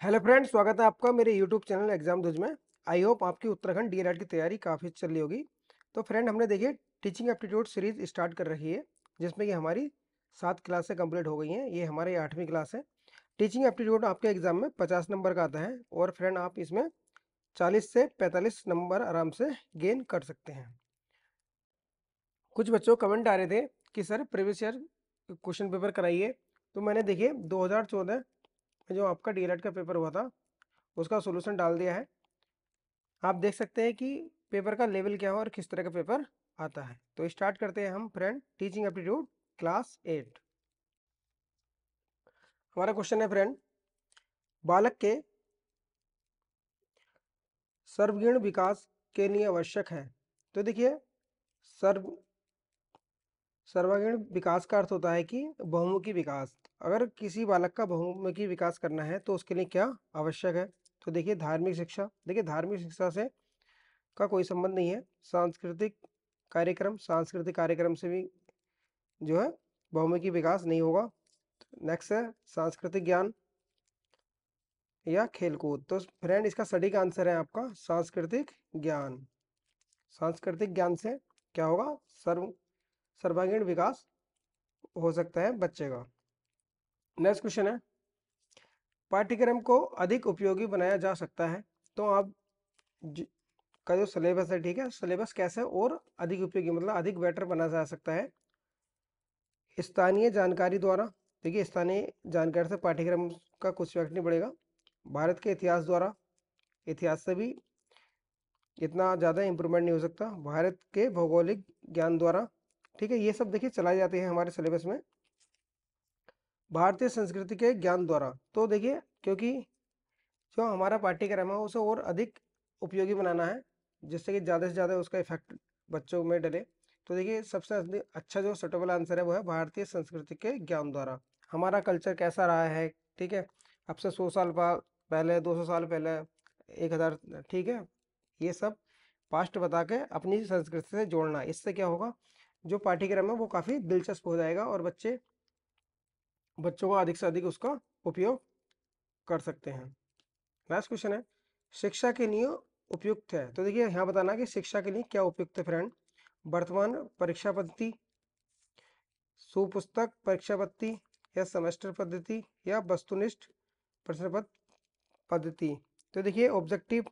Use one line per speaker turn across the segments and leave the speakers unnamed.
Hello friend, स्वागत है आपका मेरे यूट्यूब चैनल एग्जाम दुज में। आई होप आपकी उत्तराखंड डीएलएड की तैयारी काफ़ी चल रही होगी। तो फ्रेंड, हमने देखिए टीचिंग एप्टीट्यूड सीरीज स्टार्ट कर रखी है, जिसमें कि हमारी 7 क्लासें कंप्लीट हो गई हैं। ये हमारी 8वीं क्लास है। टीचिंग एप्टीट्यूड आपके एग्जाम में 50 नंबर का आता है और फ्रेंड आप इसमें 40 से 45 नंबर आराम से गेन कर सकते हैं। कुछ बच्चों को कमेंट आ रहे थे कि sir previous year question paper कराइए। तो मैंने देखिए 2014 में जो आपका डीएलएड का पेपर हुआ था उसका सोल्यूशन डाल दिया है। आप देख सकते हैं कि पेपर का लेवल क्या है और किस तरह का पेपर आता है। तो स्टार्ट करते हैं हम फ्रेंड टीचिंग एप्टीट्यूड क्लास 8। हमारा क्वेश्चन है फ्रेंड, बालक के सर्वगुण विकास के लिए आवश्यक है। तो देखिए सर्व सर्वांगीण विकास का अर्थ होता है कि बहुमुखी विकास। अगर किसी बालक का बहुमुखी विकास करना है तो उसके लिए क्या आवश्यक है। तो देखिए धार्मिक शिक्षा, देखिए धार्मिक शिक्षा से का कोई संबंध नहीं है। सांस्कृतिक कार्यक्रम से भी जो है बहुमुखी विकास नहीं होगा। नेक्स्ट है सांस्कृतिक ज्ञान या खेलकूद। तो फ्रेंड इसका सटीक आंसर है आपका सांस्कृतिक ज्ञान। सांस्कृतिक ज्ञान से क्या होगा, सर्वांगीण विकास हो सकता है बच्चे का। नेक्स्ट क्वेश्चन है, पाठ्यक्रम को अधिक उपयोगी बनाया जा सकता है। तो आप का जो सिलेबस है, ठीक है, सिलेबस कैसे और अधिक उपयोगी मतलब अधिक बेटर बनाया जा सकता है स्थानीय जानकारी द्वारा। देखिए स्थानीय जानकारी से पाठ्यक्रम का कुछ इफेक्ट नहीं पड़ेगा। भारत के इतिहास द्वारा, इतिहास से भी इतना ज़्यादा इम्प्रूवमेंट नहीं हो सकता। भारत के भौगोलिक ज्ञान द्वारा, ठीक है, ये सब देखिए चलाई जाती है हमारे सिलेबस में। भारतीय संस्कृति के ज्ञान द्वारा, तो देखिए क्योंकि जो हमारा पाठ्यक्रम है उसे और अधिक उपयोगी बनाना है, जिससे कि ज़्यादा से ज़्यादा उसका इफेक्ट बच्चों में डले। तो देखिए सबसे अच्छा जो सुटेबल आंसर है वो है भारतीय संस्कृति के ज्ञान द्वारा। हमारा कल्चर कैसा रहा है, ठीक है, अब से 100 साल पहले, 200 साल पहले, 1000, ठीक है, ये सब पास्ट बता के अपनी संस्कृति से जोड़ना। इससे क्या होगा, जो पाठ्यक्रम है वो काफ़ी दिलचस्प हो जाएगा और बच्चों को अधिक से अधिक उसका उपयोग कर सकते हैं। लास्ट क्वेश्चन है, शिक्षा के लिए उपयुक्त है। तो देखिए यहाँ बताना कि शिक्षा के लिए क्या उपयुक्त है फ्रेंड। वर्तमान परीक्षा पद्धति, सुपुस्तक परीक्षा पद्धति या सेमेस्टर पद्धति या वस्तुनिष्ठ प्रश्न पत्र पद्धति। तो देखिए ऑब्जेक्टिव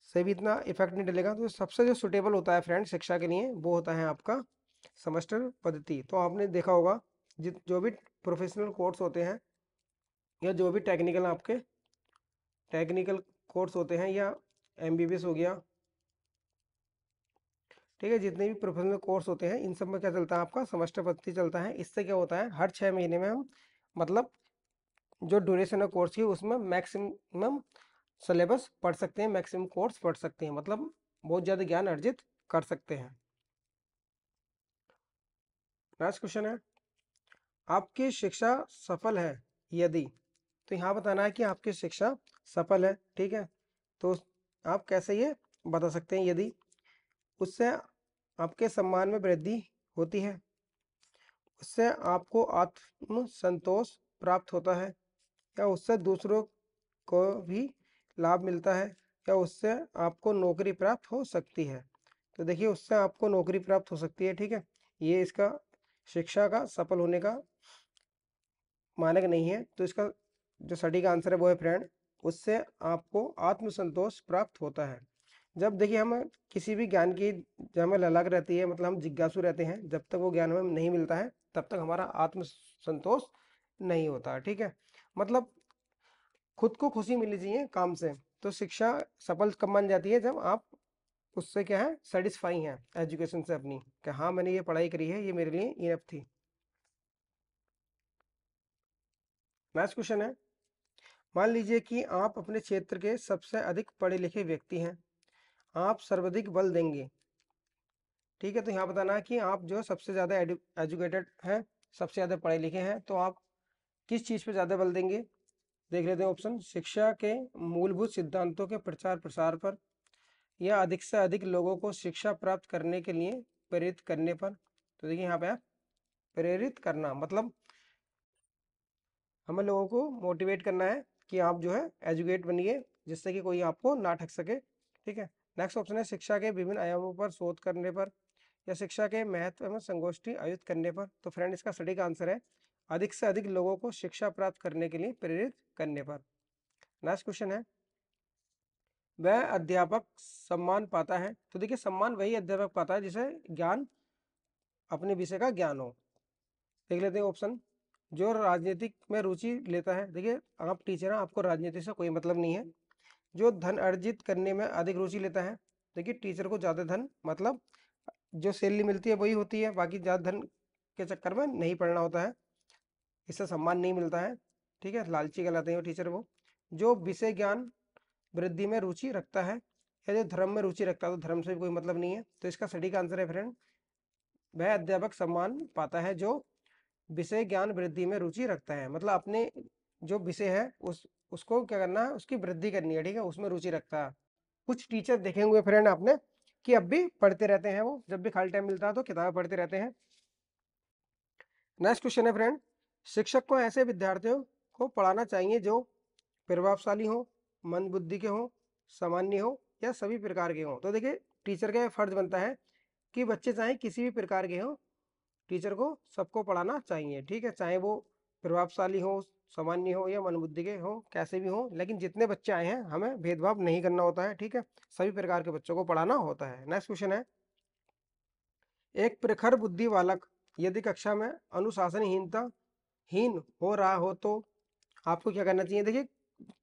से भी इतना इफेक्ट नहीं डलेगा। तो सबसे जो सुटेबल होता है फ्रेंड शिक्षा के लिए वो होता है आपका सेमेस्टर पद्धति। तो आपने देखा होगा जो भी प्रोफेशनल कोर्स होते हैं या जो भी टेक्निकल कोर्स होते हैं या एमबीबीएस हो गया, ठीक है, जितने भी प्रोफेशनल कोर्स होते हैं इन सब में क्या चलता है, आपका सेमेस्टर पद्धति चलता है। इससे क्या होता है, हर 6 महीने में हम मतलब जो ड्यूरेशन है कोर्स की उसमें मैक्सिमम सिलेबस पढ़ सकते हैं, मैक्सिमम कोर्स पढ़ सकते हैं, मतलब बहुत ज़्यादा ज्ञान अर्जित कर सकते हैं। नेक्स्ट क्वेश्चन है, आपकी शिक्षा सफल है यदि। तो यहाँ बताना है कि आपकी शिक्षा सफल है, ठीक है। तो आप कैसे ये बता सकते हैं, यदि उससे आपके सम्मान में वृद्धि होती है, उससे आपको आत्म संतोष प्राप्त होता है, या उससे दूसरों को भी लाभ मिलता है, या उससे आपको नौकरी प्राप्त हो सकती है। तो देखिए उससे आपको नौकरी प्राप्त हो सकती है, ठीक है, ये इसका शिक्षा का सफल होने का मानक नहीं है। तो इसका जो सटीक आंसर है वो है फ्रेंड, उससे आपको आत्मसंतोष प्राप्त होता है। जब देखिए हम किसी भी ज्ञान की जब हमें ललक रहती है, मतलब हम जिज्ञासु रहते हैं, जब तक वो ज्ञान हमें नहीं मिलता है तब तक हमारा आत्मसंतोष नहीं होता, ठीक है। मतलब खुद को खुशी मिलनी चाहिए काम से। तो शिक्षा सफल कब मान जाती है, जब आप उससे क्या है सेटिस्फाई हैं एजुकेशन से अपनी, कि हाँ मैंने ये पढ़ाई करी है, ये मेरे लिए इनफ थी। नेक्स्ट क्वेश्चन है, मान लीजिए कि आप अपने क्षेत्र के सबसे अधिक पढ़े लिखे व्यक्ति हैं, आप सर्वाधिक बल देंगे, ठीक है। तो यहाँ बताना है कि आप जो सबसे ज़्यादा एजुकेटेड हैं, सबसे ज़्यादा पढ़े लिखे हैं, तो आप किस चीज़ पे ज़्यादा बल देंगे। देख लेते हैं ऑप्शन, शिक्षा के मूलभूत सिद्धांतों के प्रचार प्रसार पर, या अधिक से अधिक लोगों को शिक्षा प्राप्त करने के लिए प्रेरित करने पर। तो देखिए यहाँ पे आप प्रेरित करना मतलब हमें लोगों को मोटिवेट करना है कि आप जो है एजुकेट बनिए, जिससे कि कोई आपको ना ठग सके। ठीक है। नेक्स्ट ऑप्शन है शिक्षा के विभिन्न आयामों पर शोध करने पर या शिक्षा के महत्व एवं संगोष्ठी आयोजित करने पर। तो फ्रेंड इसका सटीक आंसर है अधिक से अधिक लोगों को शिक्षा प्राप्त करने के लिए प्रेरित करने पर। नेक्स्ट क्वेश्चन है वह अध्यापक सम्मान पाता है। तो देखिए सम्मान वही अध्यापक पाता है जिसे ज्ञान, अपने विषय का ज्ञान हो। देख लेते हैं ऑप्शन। जो राजनीतिक में रुचि लेता है, देखिए आप टीचर हैं, आपको राजनीति से कोई मतलब नहीं है। जो धन अर्जित करने में अधिक रुचि लेता है, देखिए टीचर को ज़्यादा धन मतलब जो सैलरी मिलती है वही होती है, बाकी ज़्यादा धन के चक्कर में नहीं पढ़ना होता है, इससे सम्मान नहीं मिलता है। ठीक है, लालची कहलाते हैं वो टीचर। वो जो विषय ज्ञान वृद्धि में रुचि रखता है या जो धर्म में रुचि रखता है, तो धर्म से भी कोई मतलब नहीं है। तो इसका सटीक आंसर है फ्रेंड वह अध्यापक सम्मान पाता है जो विषय ज्ञान वृद्धि में रुचि रखता है, मतलब अपने जो विषय है उसको क्या करना है, उसकी वृद्धि करनी है। ठीक है, उसमें रुचि रखता है। कुछ टीचर देखे होंगे फ्रेंड आपने कि अब भी पढ़ते रहते हैं, वो जब भी खाली टाइम मिलता है तो किताबें पढ़ते रहते हैं। नेक्स्ट क्वेश्चन है फ्रेंड शिक्षक को ऐसे विद्यार्थियों को पढ़ाना चाहिए जो प्रभावशाली हो, मंद बुद्धि के हो, सामान्य हो या सभी प्रकार के हो। तो देखिए टीचर का फर्ज बनता है कि बच्चे चाहे किसी भी प्रकार के हो, टीचर को सबको पढ़ाना चाहिए। ठीक है, चाहे वो प्रभावशाली हो, सामान्य हो या मनबुद्धि के हो, कैसे भी हो, लेकिन जितने बच्चे आए हैं हमें भेदभाव नहीं करना होता है। ठीक है, सभी प्रकार के बच्चों को पढ़ाना होता है। नेक्स्ट क्वेश्चन है एक प्रखर बुद्धि बालक यदि कक्षा में अनुशासनहीनता हीन हो रहा हो तो आपको क्या करना चाहिए। देखिए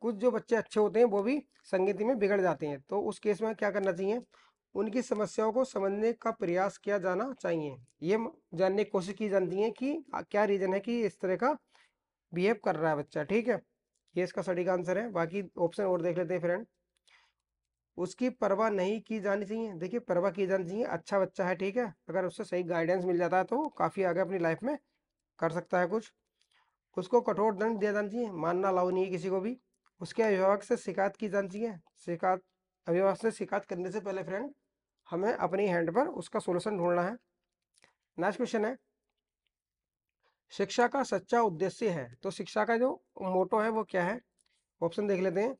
कुछ जो बच्चे अच्छे होते हैं वो भी संगति में बिगड़ जाते हैं, तो उस केस में क्या करना चाहिए, उनकी समस्याओं को समझने का प्रयास किया जाना चाहिए। ये जानने की कोशिश की जाती है कि क्या रीजन है कि इस तरह का बिहेव कर रहा है बच्चा। ठीक है, ये इसका सटीक आंसर है। बाकी ऑप्शन और देख लेते हैं फ्रेंड। उसकी परवाह नहीं की जानी चाहिए। देखिए परवाह की जानी चाहिए, अच्छा बच्चा है, ठीक है, अगर उससे सही गाइडेंस मिल जाता है तो काफ़ी आगे अपनी लाइफ में कर सकता है कुछ। उसको कठोर दंड दिया जाना चाहिए, मानना अलाउ नहीं है किसी को भी। उसके अभिभावक से शिकायत की जानी चाहिए। शिकायत अभिभावक से शिकायत करने से पहले फ्रेंड हमें अपनी हैंड पर उसका सोल्यूशन ढूंढना है। नेक्स्ट क्वेश्चन है शिक्षा का सच्चा उद्देश्य है। तो शिक्षा का जो मोटो है वो क्या है। ऑप्शन देख लेते हैं।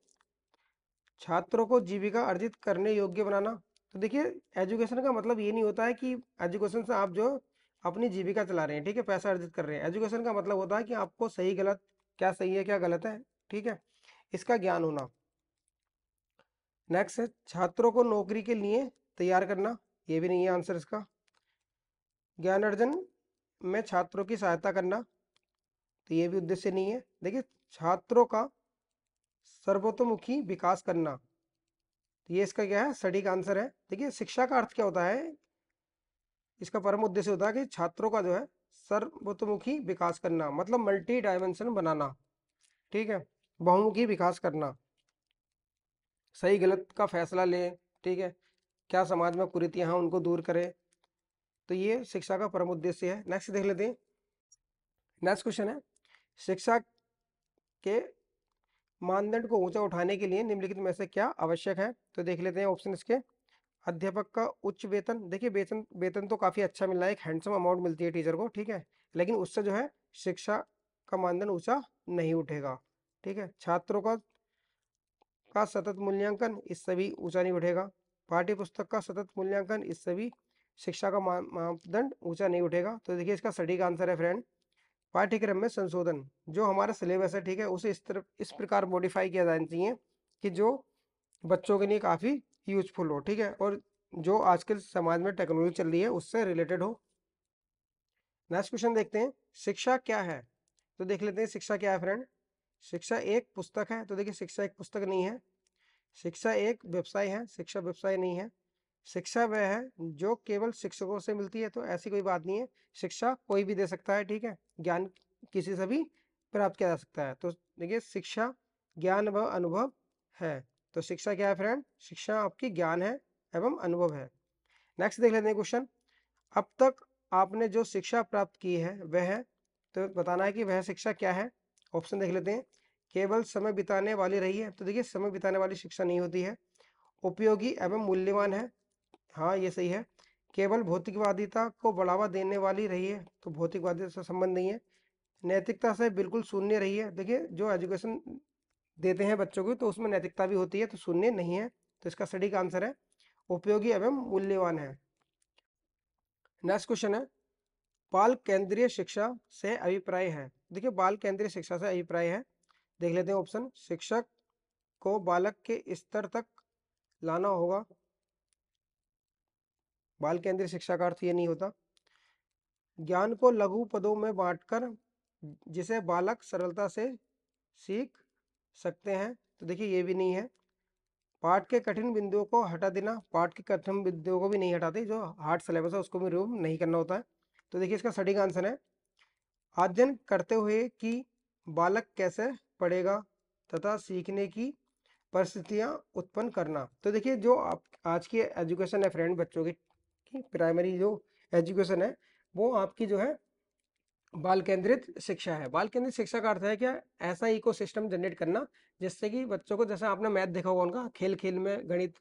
छात्रों को जीविका अर्जित करने योग्य बनाना। तो देखिए एजुकेशन का मतलब ये नहीं होता है कि एजुकेशन से आप जो अपनी जीविका चला रहे हैं, ठीक है, पैसा अर्जित कर रहे हैं। एजुकेशन का मतलब होता है कि आपको सही गलत, क्या सही है क्या गलत है, ठीक है, इसका ज्ञान होना। नेक्स्ट है छात्रों को नौकरी के लिए तैयार करना। ये भी नहीं है आंसर इसका। ज्ञान अर्जन में छात्रों की सहायता करना, तो ये भी उद्देश्य नहीं है। देखिए छात्रों का सर्वतोमुखी विकास करना, तो ये इसका क्या है, सटीक आंसर है। देखिए शिक्षा का अर्थ क्या होता है, इसका परम उद्देश्य होता है कि छात्रों का जो है सर्वतोमुखी विकास करना, मतलब मल्टी डायमेंशन बनाना। ठीक है, बहुमुखी विकास करना, सही गलत का फैसला ले, ठीक है, क्या समाज में कुरीतियां हैं उनको दूर करे, तो ये शिक्षा का परम उद्देश्य है। नेक्स्ट देख लेते हैं। नेक्स्ट क्वेश्चन है शिक्षा के मानदंड को ऊंचा उठाने के लिए निम्नलिखित में से क्या आवश्यक है। तो देख लेते हैं ऑप्शन इसके। अध्यापक का उच्च वेतन। देखिए वेतन वेतन तो काफ़ी अच्छा मिल रहा है, एक हैंडसम अमाउंट मिलती है टीचर को, ठीक है, लेकिन उससे जो है शिक्षा का मानदंड ऊंचा नहीं उठेगा। ठीक है, छात्रों का सतत मूल्यांकन, इससे भी ऊंचा नहीं उठेगा। पाठ्य पुस्तक का सतत मूल्यांकन, इससे भी शिक्षा का मापदंड ऊंचा नहीं उठेगा। तो देखिए इसका सटीक आंसर है फ्रेंड पाठ्यक्रम में संशोधन। जो हमारा सिलेबस है, ठीक है, उसे इस प्रकार मॉडिफाई किया जाना चाहिए कि जो बच्चों के लिए काफ़ी यूजफुल हो, ठीक है, और जो आजकल समाज में टेक्नोलॉजी चल रही है उससे रिलेटेड हो। नेक्स्ट क्वेश्चन देखते हैं शिक्षा क्या है। तो देख लेते हैं शिक्षा क्या है फ्रेंड। शिक्षा एक पुस्तक है। तो देखिए शिक्षा एक पुस्तक नहीं है। शिक्षा एक व्यवसाय है। शिक्षा व्यवसाय नहीं है। शिक्षा वह है जो केवल शिक्षकों से मिलती है। तो ऐसी कोई बात नहीं है, शिक्षा कोई भी दे सकता है, ठीक है, ज्ञान किसी से भी प्राप्त किया जा सकता है। तो देखिए शिक्षा ज्ञान व अनुभव है। तो शिक्षा क्या है फ्रेंड, शिक्षा आपकी ज्ञान है एवं अनुभव है। नेक्स्ट देख लेते हैं क्वेश्चन। अब तक आपने जो शिक्षा प्राप्त की है वह है, तो बताना है कि वह शिक्षा क्या है। ऑप्शन देख लेते हैं। केवल समय बिताने वाली रही है। तो देखिए समय बिताने वाली शिक्षा नहीं होती है। उपयोगी एवं मूल्यवान है, हाँ ये सही है। केवल भौतिकवादिता को बढ़ावा देने वाली रही है, तो भौतिकवादिता से संबंध नहीं है। नैतिकता से बिल्कुल शून्य रही है। देखिए जो एजुकेशन देते हैं बच्चों को, तो उसमें नैतिकता भी होती है, तो शून्य नहीं है। तो इसका सटीक आंसर है उपयोगी एवं मूल्यवान है। नेक्स्ट क्वेश्चन है, बाल केंद्रीय शिक्षा से अभिप्राय है। देखिए बाल केंद्रीय शिक्षा से अभिप्राय है, देख लेते हैं ऑप्शन। शिक्षक को बालक के स्तर तक लाना होगा। बाल केंद्रीय शिक्षा का अर्थ ये नहीं होता। ज्ञान को लघु पदों में बांटकर जिसे बालक सरलता से सीख सकते हैं, तो देखिए ये भी नहीं है। पाठ के कठिन बिंदुओं को हटा देना, पाठ के कठिन बिंदुओं को भी नहीं हटाते, जो हार्ड सिलेबस है उसको भी रिमूव नहीं करना होता है। तो देखिए इसका सटीक आंसर है अध्ययन करते हुए कि बालक कैसे पढ़ेगा तथा सीखने की परिस्थितियां उत्पन्न करना। तो देखिए जो आप आज की एजुकेशन है फ्रेंड, बच्चों की प्राइमरी जो एजुकेशन है वो आपकी जो है बाल केंद्रित शिक्षा है। बाल केंद्रित शिक्षा का अर्थ है क्या, ऐसा इकोसिस्टम जनरेट करना जिससे कि बच्चों को, जैसे आपने मैथ देखा होगा उनका, खेल खेल में गणित।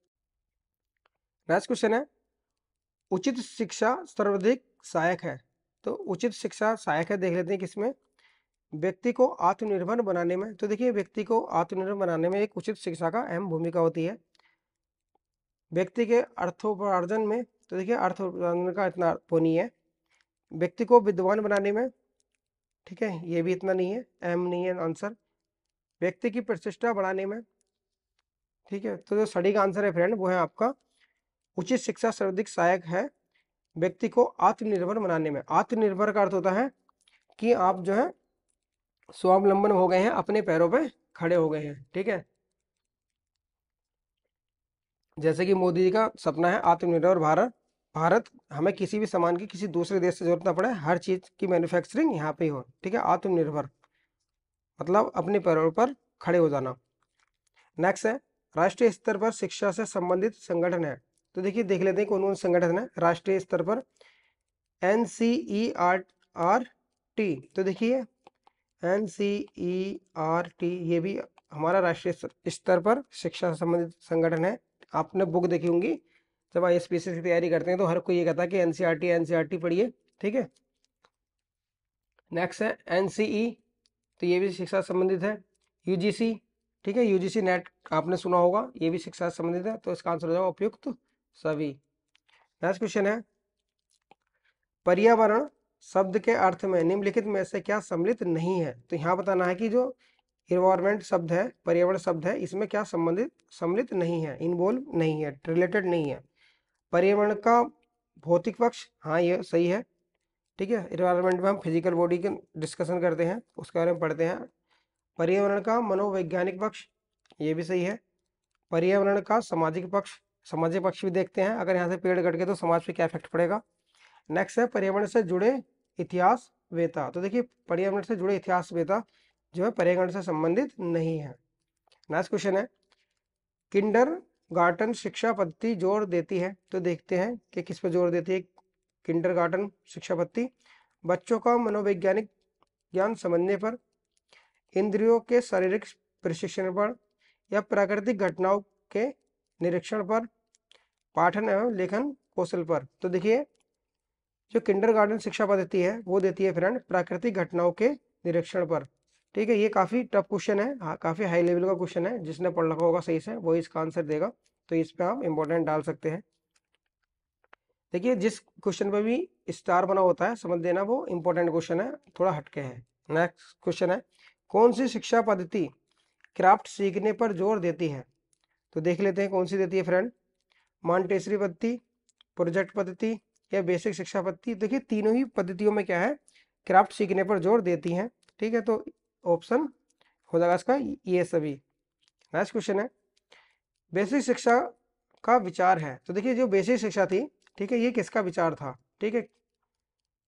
नेक्स्ट क्वेश्चन है, उचित शिक्षा सर्वाधिक सहायक है। तो उचित शिक्षा सहायक है, देख लेते हैं किसमें। व्यक्ति को आत्मनिर्भर बनाने में। तो देखिए व्यक्ति को आत्मनिर्भर बनाने में एक उचित शिक्षा का अहम भूमिका होती है। व्यक्ति के अर्थोपार्जन में, तो देखिए अर्थोपार्जन का इतना वो नहीं है। व्यक्ति को विद्वान बनाने में, ठीक है, ये भी इतना नहीं है, अहम नहीं है आंसर। व्यक्ति की प्रतिष्ठा बढ़ाने में, ठीक है। तो जो सटीक आंसर है फ्रेंड वो है आपका उचित शिक्षा सर्वाधिक सहायक है व्यक्ति को आत्मनिर्भर बनाने में। आत्मनिर्भर का अर्थ होता है कि आप जो है स्वावलंबन हो गए हैं, अपने पैरों पे खड़े हो गए हैं, ठीक है। जैसे कि मोदी जी का सपना है आत्मनिर्भर भारत। भारत, हमें किसी भी सामान की किसी दूसरे देश से जरूरत ना पड़े, हर चीज की मैन्युफैक्चरिंग यहाँ पे ही हो, ठीक है। आत्मनिर्भर मतलब अपने पैरों पर खड़े हो जाना। नेक्स्ट है, राष्ट्रीय स्तर पर शिक्षा से संबंधित संगठन है। तो देखिए देख लेते हैं कौन कौन संगठन है राष्ट्रीय स्तर पर। NCERT, तो देखिए NCERT ये भी हमारा राष्ट्रीय स्तर पर शिक्षा से संबंधित संगठन है। आपने बुक देखी होंगी, जब ISPC की तैयारी करते हैं तो हर कोई ये कहता है कि NCERT पढ़िए, ठीक है। नेक्स्ट है NCE, तो ये भी शिक्षा से संबंधित है। UGC, ठीक है, UGC नेट आपने सुना होगा, ये भी शिक्षा से संबंधित है। तो इसका आंसर हो जाएगा उपयुक्त सभी। नेक्स्ट क्वेश्चन है, पर्यावरण शब्द के अर्थ में निम्नलिखित में से क्या सम्मिलित नहीं है। तो यहाँ बताना है कि जो इन्वायरमेंट शब्द है, पर्यावरण शब्द है, इसमें क्या सम्मिलित नहीं है, इन्वॉल्व नहीं है, रिलेटेड नहीं है। पर्यावरण का भौतिक पक्ष, हाँ ये सही है, ठीक है। इन्वायरमेंट में हम फिजिकल बॉडी के डिस्कशन करते हैं, उसके बारे में पढ़ते हैं। पर्यावरण का मनोवैज्ञानिक पक्ष, ये भी सही है। पर्यावरण का सामाजिक पक्ष, सामाजिक पक्ष भी देखते हैं, अगर यहाँ से पेड़ कट गए तो समाज पे क्या इफेक्ट पड़ेगा। नेक्स्ट है पर्यावरण से जुड़े इतिहास वेता। तो देखिए पर्यावरण से जुड़े इतिहास वेता जो है पर्यावरण से संबंधित नहीं है। नेक्स्ट क्वेश्चन है, किंडर गार्टन शिक्षा पद्धति जोर देती है। तो देखते हैं कि किस पर जोर देती है किंडर गार्टन शिक्षा पद्धति। बच्चों का मनोवैज्ञानिक ज्ञान समझने पर, इंद्रियों के शारीरिक प्रशिक्षण पर, या प्राकृतिक घटनाओं के निरीक्षण पर, पाठन एवं लेखन कौशल पर। तो देखिए जो किंडरगार्टन शिक्षा पद्धति है वो देती है फ्रेंड प्राकृतिक घटनाओं के निरीक्षण पर, ठीक है। ये काफी टफ क्वेश्चन है, हाँ काफी हाई लेवल का क्वेश्चन है, जिसने पढ़ रखा होगा सही से वही इसका आंसर देगा। तो इस पे आप इंपॉर्टेंट डाल सकते हैं। देखिए जिस क्वेश्चन पे भी स्टार बना होता है समझ देना वो इंपॉर्टेंट क्वेश्चन है, थोड़ा हटके है। नेक्स्ट क्वेश्चन है, कौन सी शिक्षा पद्धति क्राफ्ट सीखने पर जोर देती है। तो देख लेते हैं कौन सी देती है फ्रेंड। मॉन्टेसरी पद्धति, प्रोजेक्ट पद्धति, या बेसिक शिक्षा पद्धति। देखिए तीनों ही पद्धतियों में क्या है, क्राफ्ट सीखने पर जोर देती हैं, ठीक है। तो ऑप्शन हो जाएगा इसका ये सभी। नेक्स्ट क्वेश्चन है, बेसिक शिक्षा का विचार है। तो देखिए जो बेसिक शिक्षा थी, ठीक है, ये किसका विचार था, ठीक है।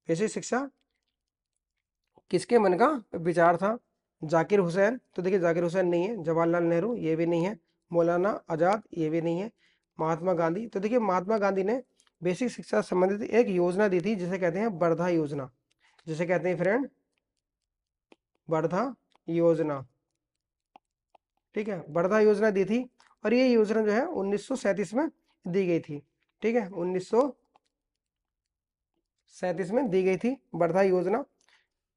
बेसिक शिक्षा किसके मन का विचार था, जाकिर हुसैन। तो देखिए जाकिर हुसैन नहीं है, जवाहरलाल नेहरू ये भी नहीं है, मौलाना आजाद ये भी नहीं है, महात्मा गांधी। तो देखिए महात्मा गांधी ने बेसिक शिक्षा से संबंधित एक योजना दी थी जिसे कहते हैं वर्धा योजना, जिसे कहते हैं फ्रेंड वर्धा योजना, ठीक है। वर्धा योजना दी थी और ये योजना जो है 1937 में दी गई थी, ठीक है। 1937 में दी गई थी वर्धा योजना,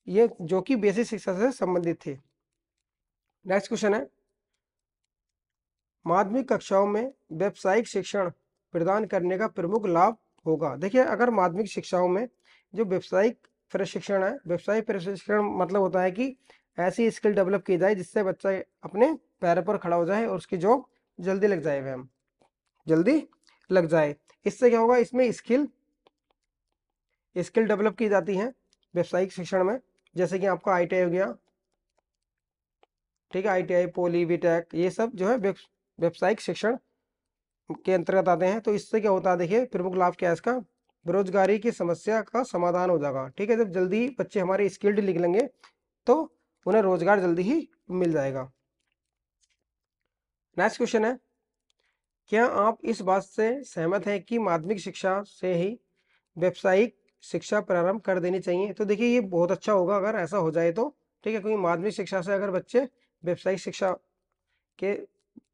ये जो कि बेसिक शिक्षा से संबंधित थी। नेक्स्ट क्वेश्चन है, माध्यमिक कक्षाओं में व्यावसायिक शिक्षण प्रदान करने का प्रमुख लाभ होगा। देखिए, अगर माध्यमिक शिक्षाओं में जो व्यावसायिक प्रशिक्षण है, व्यावसायिक प्रशिक्षण मतलब होता है कि ऐसी स्किल डेवलप की जाए जिससे बच्चा अपने पैरों पर खड़ा हो जाए और उसकी जॉब जल्दी लग जाए, वह जल्दी लग जाए। इससे क्या होगा, इसमें स्किल डेवलप की जाती हैं व्यावसायिक शिक्षण में, जैसे कि आपका ITI हो गया, ठीक है, ITI, पॉली, बीटेक, ये सब जो है व्यावसायिक शिक्षण के अंतर्गत आते हैं। तो इससे क्या होता है, देखिए प्रमुख लाभ क्या है इसका, बेरोजगारी की समस्या का समाधान हो जाएगा। ठीक है, जब जल्दी बच्चे हमारे स्किल्ड निकलेंगे तो उन्हें रोजगार जल्दी ही मिल जाएगा। नेक्स्ट क्वेश्चन है, क्या आप इस बात से सहमत हैं कि माध्यमिक शिक्षा से ही व्यावसायिक शिक्षा प्रारंभ कर देनी चाहिए? तो देखिए, ये बहुत अच्छा होगा अगर ऐसा हो जाए तो, ठीक है, क्योंकि माध्यमिक शिक्षा से अगर बच्चे व्यावसायिक शिक्षा के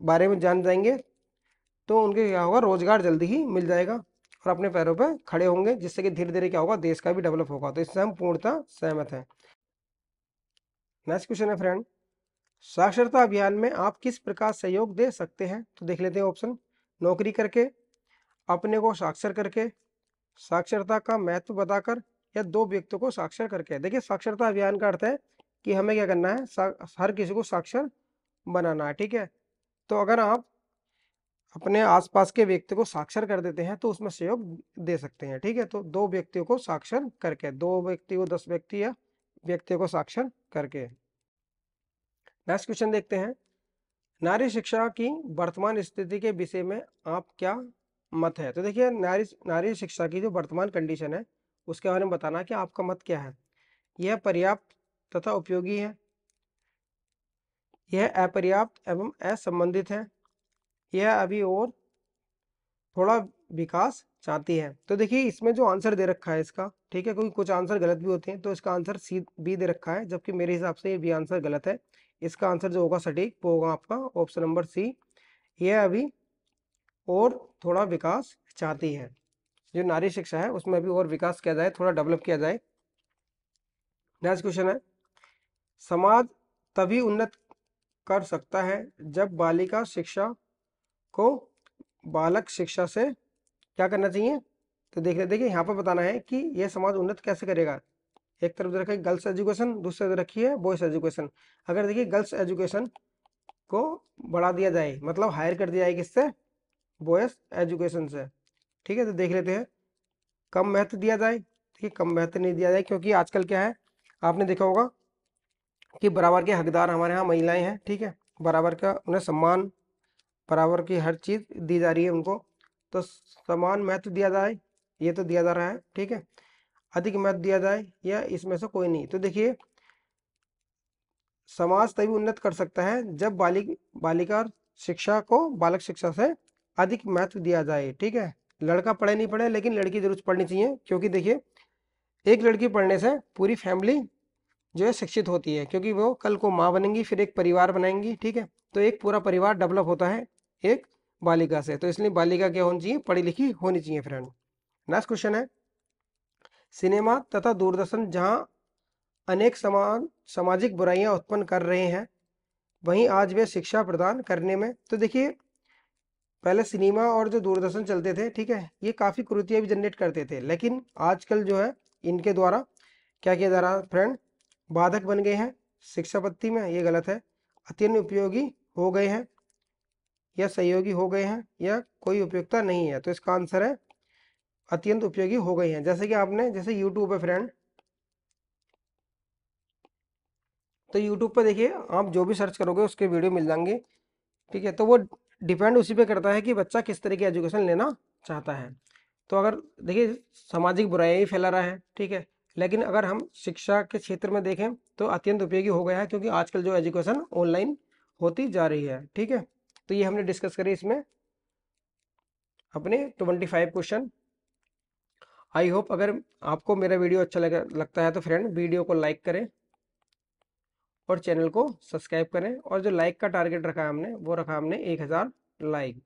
बारे में जान जाएंगे तो उनके क्या होगा, रोजगार जल्दी ही मिल जाएगा और अपने पैरों पर खड़े होंगे, जिससे कि धीरे धीरे क्या होगा, देश का भी डेवलप होगा। तो इससे हम पूर्णतः सहमत हैं। नेक्स्ट क्वेश्चन है फ्रेंड, साक्षरता अभियान में आप किस प्रकार सहयोग दे सकते हैं? तो देख लेते हैं ऑप्शन, नौकरी करके, अपने को साक्षर करके, साक्षरता का महत्व बताकर, या दो व्यक्तियों को साक्षर करके। देखिए, साक्षरता अभियान का अर्थ है कि हमें क्या करना है, हर किसी को साक्षर बनाना है। ठीक है, तो अगर आप अपने आसपास के व्यक्ति को साक्षर कर देते हैं तो उसमें सहयोग दे सकते हैं। ठीक है, तो दो व्यक्तियों को साक्षर करके, दो व्यक्ति को 10 व्यक्ति या व्यक्तियों को साक्षर करके। नेक्स्ट क्वेश्चन देखते हैं, नारी शिक्षा की वर्तमान स्थिति के विषय में आप क्या मत है? तो देखिए, नारी शिक्षा की जो वर्तमान कंडीशन है उसके बारे में बताना कि आपका मत क्या है। यह पर्याप्त तथा उपयोगी है, यह अपर्याप्त एवं असंबंधित है, यह अभी और थोड़ा विकास चाहती है। तो देखिए, इसमें जो आंसर दे रखा है इसका, ठीक है, क्योंकि कुछ आंसर गलत भी होते हैं, तो इसका आंसर B दे रखा है, जबकि मेरे हिसाब से ये B आंसर गलत है। इसका आंसर जो होगा सटीक वो होगा आपका ऑप्शन नंबर C, यह अभी और थोड़ा विकास चाहती है। जो नारी शिक्षा है उसमें अभी और विकास किया जाए, थोड़ा डेवलप किया जाए। नेक्स्ट क्वेश्चन है, समाज तभी उन्नत कर सकता है जब बालिका शिक्षा को बालक शिक्षा से क्या करना चाहिए? तो देखिए, यहाँ पर बताना है कि यह समाज उन्नत कैसे करेगा। एक तरफ रखा है गर्ल्स एजुकेशन, दूसरी तरफ रखी है बॉयज एजुकेशन। अगर देखिए गर्ल्स एजुकेशन को बढ़ा दिया जाए, मतलब हायर कर दिया जाए किससे, बॉयज एजुकेशन से। ठीक है, तो देख लेते हैं, कम महत्व दिया जाए। ठीक है, कम महत्व नहीं दिया जाए, क्योंकि आजकल क्या है, आपने देखा होगा कि बराबर के हकदार हमारे यहाँ महिलाएं हैं। ठीक है, बराबर का उन्हें सम्मान, बराबर की हर चीज दी जा रही है उनको, तो समान महत्व दिया जाए, ये तो दिया जा रहा है। ठीक है, अधिक महत्व दिया जाए या इसमें से कोई नहीं। तो देखिए, समाज तभी उन्नत कर सकता है जब बालिका शिक्षा को बालक शिक्षा से अधिक महत्व दिया जाए। ठीक है, लड़का पढ़े नहीं पढ़े, लेकिन लड़की जरूर पढ़नी चाहिए, क्योंकि देखिए, एक लड़की पढ़ने से पूरी फैमिली जो है शिक्षित होती है, क्योंकि वो कल को माँ बनेंगी, फिर एक परिवार बनाएंगी। ठीक है, तो एक पूरा परिवार डेवलप होता है एक बालिका से। तो इसलिए बालिका क्या होनी चाहिए, पढ़ी लिखी होनी चाहिए फ्रेंड। नेक्स्ट क्वेश्चन है, सिनेमा तथा दूरदर्शन जहां अनेक सामाजिक बुराइयां उत्पन्न कर रहे हैं, वहीं आज वे शिक्षा प्रदान करने में। तो देखिए, पहले सिनेमा और जो दूरदर्शन चलते थे, ठीक है, ये काफ़ी कुरीतियाँ भी जनरेट करते थे, लेकिन आजकल जो है इनके द्वारा क्या किया जा रहा है फ्रेंड, बाधक बन गए हैं शिक्षा पद्धति में, ये गलत है। अत्यंत उपयोगी हो गए हैं या सहयोगी हो गए हैं या कोई उपयोगिता नहीं है। तो इसका आंसर है अत्यंत उपयोगी हो गए हैं। जैसे कि आपने, जैसे यूट्यूब है फ्रेंड, तो यूट्यूब पर देखिए आप जो भी सर्च करोगे उसके वीडियो मिल जाएंगे। ठीक है, तो वो डिपेंड उसी पे करता है कि बच्चा किस तरह की एजुकेशन लेना चाहता है। तो अगर देखिए, सामाजिक बुराई ही फैला रहा है, ठीक है, लेकिन अगर हम शिक्षा के क्षेत्र में देखें तो अत्यंत उपयोगी हो गया है, क्योंकि आजकल जो एजुकेशन ऑनलाइन होती जा रही है। ठीक है, तो ये हमने डिस्कस करी इसमें अपने 25 क्वेश्चन। आई होप अगर आपको मेरा वीडियो अच्छा लगता है तो फ्रेंड वीडियो को लाइक करें और चैनल को सब्सक्राइब करें, और जो लाइक का टारगेट रखा है हमने, वो रखा हमने 1000 लाइक।